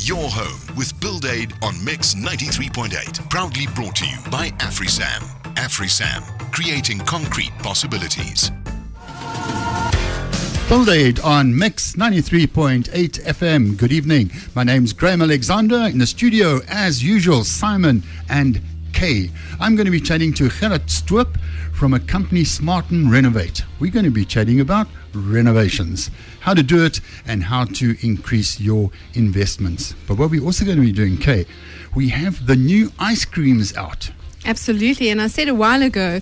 your home with BuildAid on Mix 93.8. Proudly brought to you by AfriSam. AfriSam, creating concrete possibilities. BuildAid on Mix 93.8 FM. Good evening. My name's Graham Alexander. In the studio, as usual, Simon and Kay. I'm going to be chatting to Gerrit Stoop from a company, Smarten Renovate. We're going to be chatting about renovations, how to do it and how to increase your investments. But what we're also going to be doing, Kay, we have the new ice creams out. Absolutely. And I said a while ago,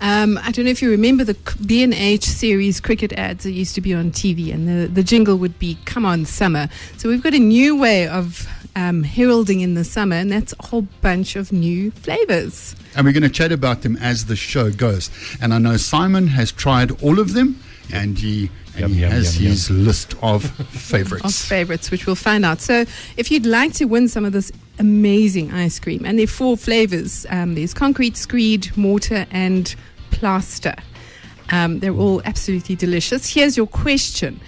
I don't know if you remember the B&H series cricket ads that used to be on TV, and the jingle would be, "Come on, summer." So we've got a new way of heralding in the summer, and that's a whole bunch of new flavors. And we're going to chat about them as the show goes. And I know Simon has tried all of them, and he has his list of favorites. Which we'll find out. So if you'd like to win some of this amazing ice cream, and there are 4 flavors. There's concrete, screed, mortar, and plaster. They're all absolutely delicious. Here's your question.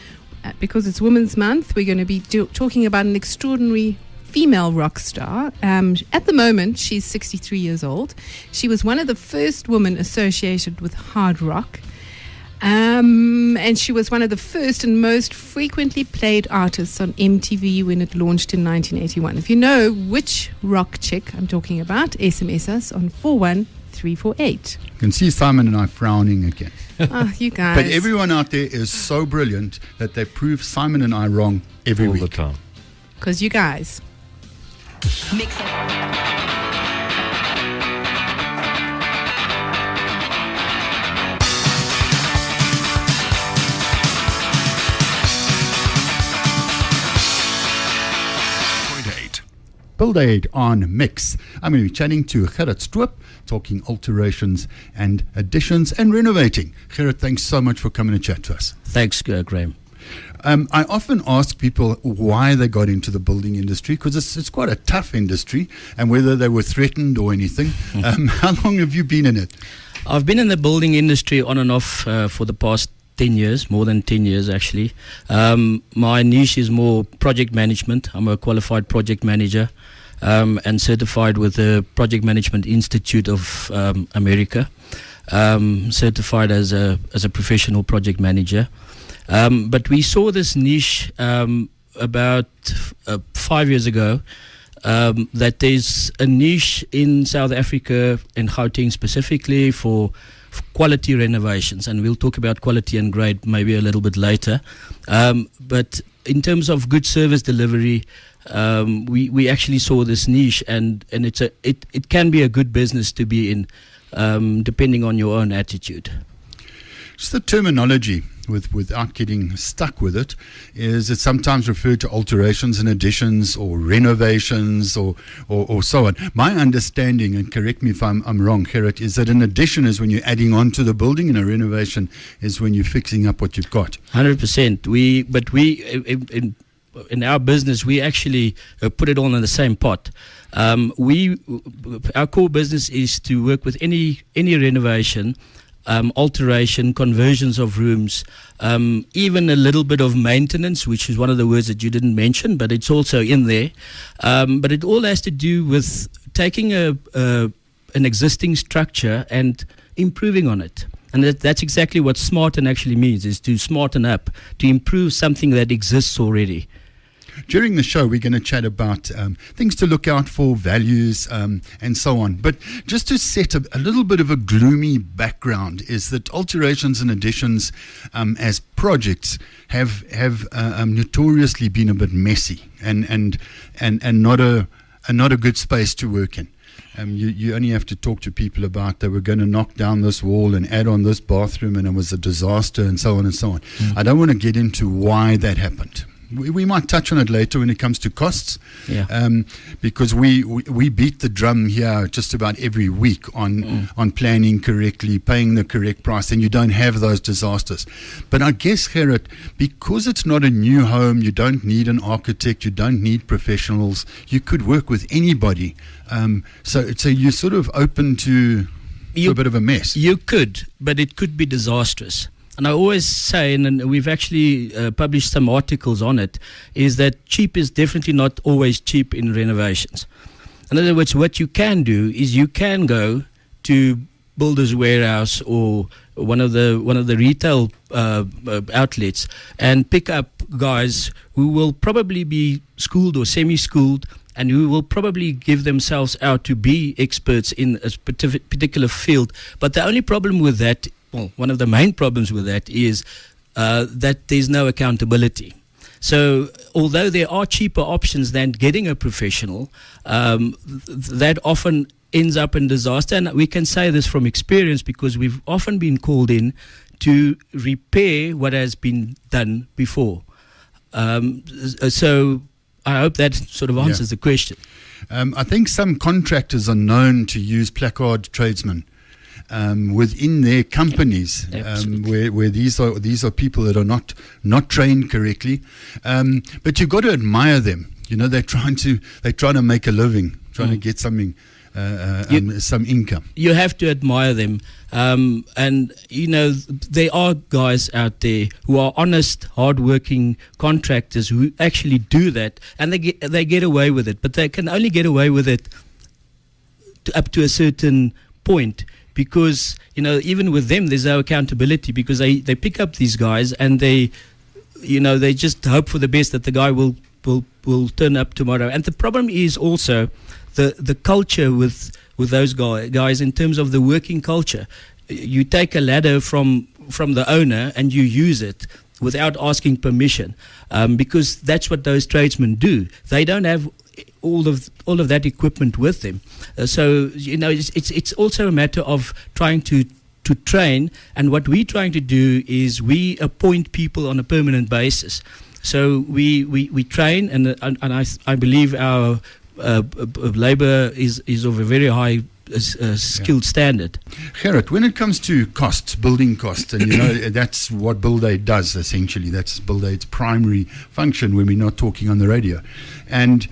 Because it's Women's Month, we're going to be talking about an extraordinary female rock star. At the moment, she's 63 years old. She was one of the first women associated with hard rock. And she was one of the first and most frequently played artists on MTV when it launched in 1981. If you know which rock chick I'm talking about, SMS us on 41348. You can see Simon and I frowning again. Oh, you guys. But everyone out there is so brilliant that they prove Simon and I wrong every week. All the time. Because you guys. Mix it. BuildAid on Mix. I'm going to be chatting to Gerrit Stoop, talking alterations and additions and renovating. Gerrit, thanks so much for coming to chat to us. Thanks, Graham. I often ask people why they got into the building industry, because it's quite a tough industry, and whether they were threatened or anything. How long have you been in it? I've been in the building industry on and off for the past 10 years, more than 10 years actually. My niche is more project management. I'm a qualified project manager and certified with the Project Management Institute of America, certified as a professional project manager. But we saw this niche about 5 years ago, that there's a niche in South Africa, in Gauteng specifically, for quality renovations, and we'll talk about quality and grade maybe a little bit later. But in terms of good service delivery, we actually saw this niche, and it can be a good business to be in, depending on your own attitude. Just the terminology, without getting stuck with it, is it's sometimes referred to alterations and additions or renovations or so on. My understanding, and correct me if I'm wrong, Gerrit, is that an addition is when you're adding on to the building, and a renovation is when you're fixing up what you've got. 100%. In our business, we actually put it all in the same pot. Our core business is to work with any renovation, alteration, conversions of rooms, even a little bit of maintenance, which is one of the words that you didn't mention, but it's also in there. But it all has to do with taking an existing structure and improving on it. And that's exactly what smarten actually means, is to smarten up, to improve something that exists already. During the show, we're going to chat about things to look out for, values, and so on. But just to set a little bit of a gloomy background, is that alterations and additions as projects have notoriously been a bit messy and not a good space to work in. You only have to talk to people about they were going to knock down this wall and add on this bathroom, and it was a disaster, and so on and so on. I don't want to get into why that happened. We might touch on it later when it comes to costs, because we beat the drum here just about every week on planning correctly, paying the correct price, and you don't have those disasters. But I guess, Gerrit, because it's not a new home, you don't need an architect, you don't need professionals, you could work with anybody. So you're sort of open to a bit of a mess. You could, but it could be disastrous. and I always say, and we've actually published some articles on it, is that cheap is definitely not always cheap in renovations. In other words, what you can do is you can go to Builders Warehouse or one of the retail outlets and pick up guys who will probably be schooled or semi-schooled, and who will probably give themselves out to be experts in a particular field. But the only problem with that, well, one of the main problems with that is that there's no accountability. So although there are cheaper options than getting a professional, that often ends up in disaster. And we can say this from experience because we've often been called in to repair what has been done before. So I hope that sort of answers the question. I think some contractors are known to use placard tradesmen within their companies, where these are people that are not trained correctly. But you've got to admire them. You know, they're trying to make a living, trying to get something. Some income. You have to admire them, and you know there are guys out there who are honest, hard-working contractors who actually do that, and they get away with it. But they can only get away with it up to a certain point, because you know even with them there's no accountability, because they pick up these guys and they just hope for the best that the guy will turn up tomorrow. And the problem is also the culture with those guys in terms of the working culture. You take a ladder from the owner and you use it without asking permission, because that's what those tradesmen do. They don't have all of that equipment with them. So you know it's also a matter of trying to train, and what we're trying to do is we appoint people on a permanent basis. So we train, and I believe our labour is of a very high skilled standard. Gerrit, when it comes to costs, building costs, and you know that's what BuildAid does essentially. That's BuildAid's primary function when we're not talking on the radio, and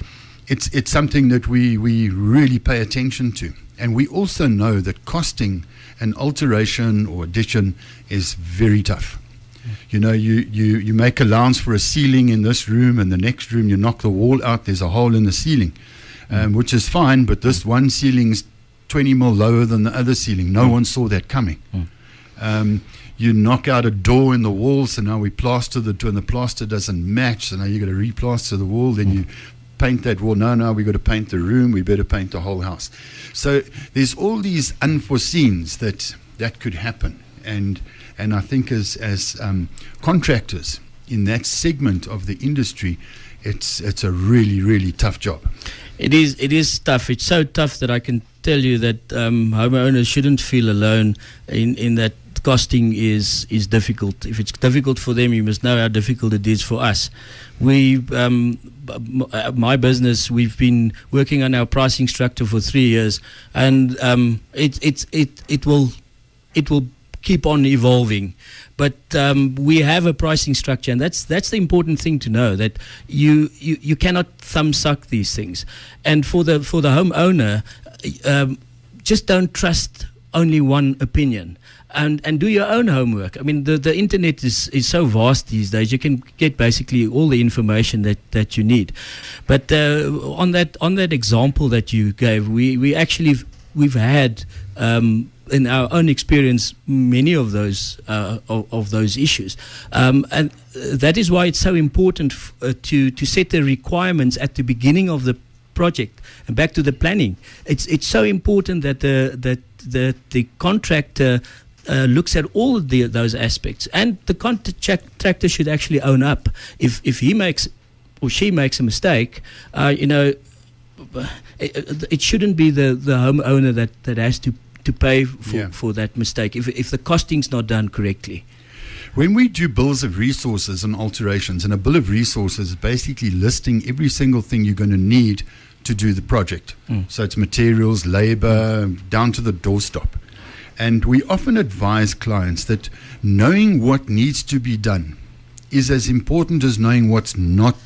it's something that we really pay attention to. And we also know that costing an alteration or addition is very tough. You know, you make allowance for a ceiling in this room, and the next room you knock the wall out, there's a hole in the ceiling, which is fine, but this one ceiling's 20 mil lower than the other ceiling. No one saw that coming. You knock out a door in the wall, so now we plaster the door, and the plaster doesn't match, so now you've got to replaster the wall, then you paint that wall. No, we've got to paint the room, we better paint the whole house. So there's all these unforeseens that could happen, and I think as contractors in that segment of the industry, it's a really, really tough job. It is tough. It's so tough that I can tell you that homeowners shouldn't feel alone in that costing is difficult. If it's difficult for them, you must know how difficult it is for us. My business, we've been working on our pricing structure for 3 years, and it will keep on evolving. But we have a pricing structure, and that's the important thing to know, that you cannot thumb suck these things. And for the homeowner, just don't trust only one opinion. And do your own homework. I mean, the internet is so vast these days. You can get basically all the information that you need. But on that example that you gave, we've had in our own experience many of those issues, and that is why it's so important to set the requirements at the beginning of the project. And back to the planning, it's so important that the contractor looks at all of those aspects, and the contractor should actually own up if he makes or she makes a mistake. It shouldn't be the homeowner that has to pay for that mistake if the costing's not done correctly. When we do bills of resources and alterations, and a bill of resources is basically listing every single thing you're going to need to do the project. So it's materials, labor, down to the doorstop. And we often advise clients that knowing what needs to be done is as important as knowing what's not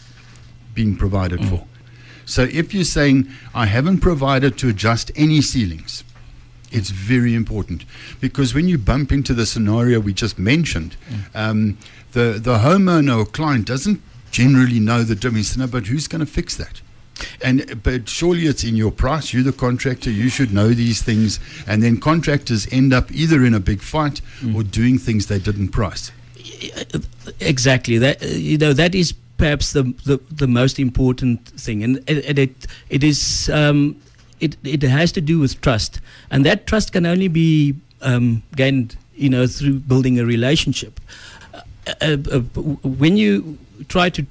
being provided for. So if you're saying, I haven't provided to adjust any ceilings, It's very important because when you bump into the scenario we just mentioned, the homeowner or client doesn't generally know the difference. No, but who's going to fix that? But surely it's in your price. You're the contractor. You should know these things. And then contractors end up either in a big fight or doing things they didn't price. Exactly. That that is perhaps the most important thing, and it is it has to do with trust, and that trust can only be gained through building a relationship. When you try to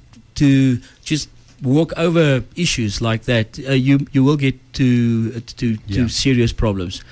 just walk over issues like that, you will get to serious problems.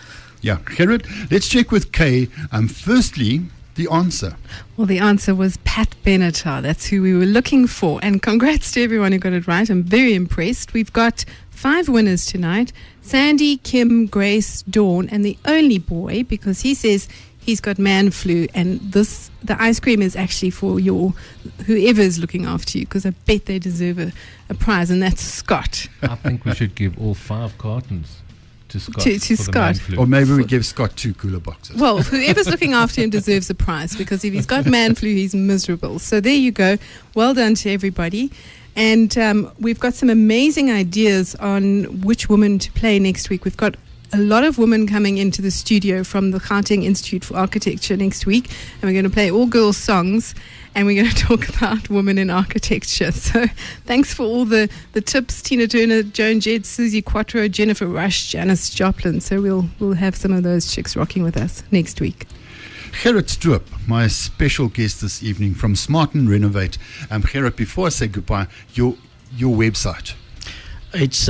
Yeah, Gerrit, let's check with Kay. Firstly, the answer. Well, the answer was Pat Benatar. That's who we were looking for. And congrats to everyone who got it right. I'm very impressed. We've got 5 winners tonight. Sandy, Kim, Grace, Dawn, and the only boy, because he says he's got man flu, and the ice cream is actually for whoever's looking after you, because I bet they deserve a prize, and that's Scott. I think we should give all 5 cartons to Scott. To for the Scott. man flu. Or maybe we give Scott 2 cooler boxes. Well, whoever's looking after him deserves a prize, because if he's got man flu, he's miserable. So there you go. Well done to everybody. And we've got some amazing ideas on which woman to play next week. We've got a lot of women coming into the studio from the Gauteng Institute for Architecture next week, and we're going to play all girls songs, and we're going to talk about women in architecture. So thanks for all the tips, Tina Turner, Joan Jett, Susie Quattro, Jennifer Rush, Janice Joplin. So we'll have some of those chicks rocking with us next week. Gerrit Stoop, my special guest this evening from Smarten Renovate. Gerrit, before I say goodbye, your website. It's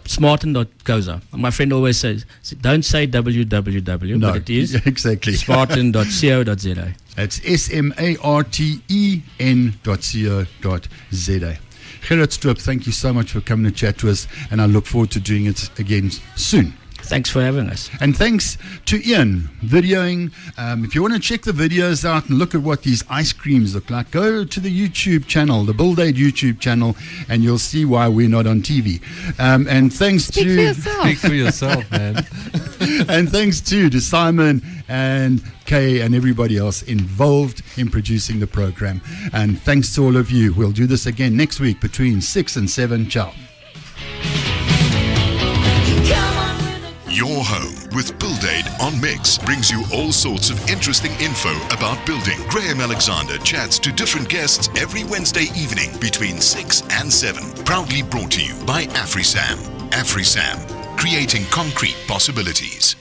smarten.coza. My friend always says, don't say www, No, but it is exactly. smarten.co.za. It's SMARTEN.co.za. Gerrit Stoop, thank you so much for coming to chat to us, and I look forward to doing it again soon. Thanks for having us. And thanks to Ian, videoing. If you want to check the videos out and look at what these ice creams look like, go to the YouTube channel, the BuildAid YouTube channel, and you'll see why we're not on TV. And thanks Speak for yourself. Speak for yourself, man. And thanks to Simon and Kay and everybody else involved in producing the program. And thanks to all of you. We'll do this again next week between 6 and 7. Ciao. Your home with BuildAid on Mix brings you all sorts of interesting info about building. Graham Alexander chats to different guests every Wednesday evening between 6 and 7. Proudly brought to you by AfriSam. AfriSam, creating concrete possibilities.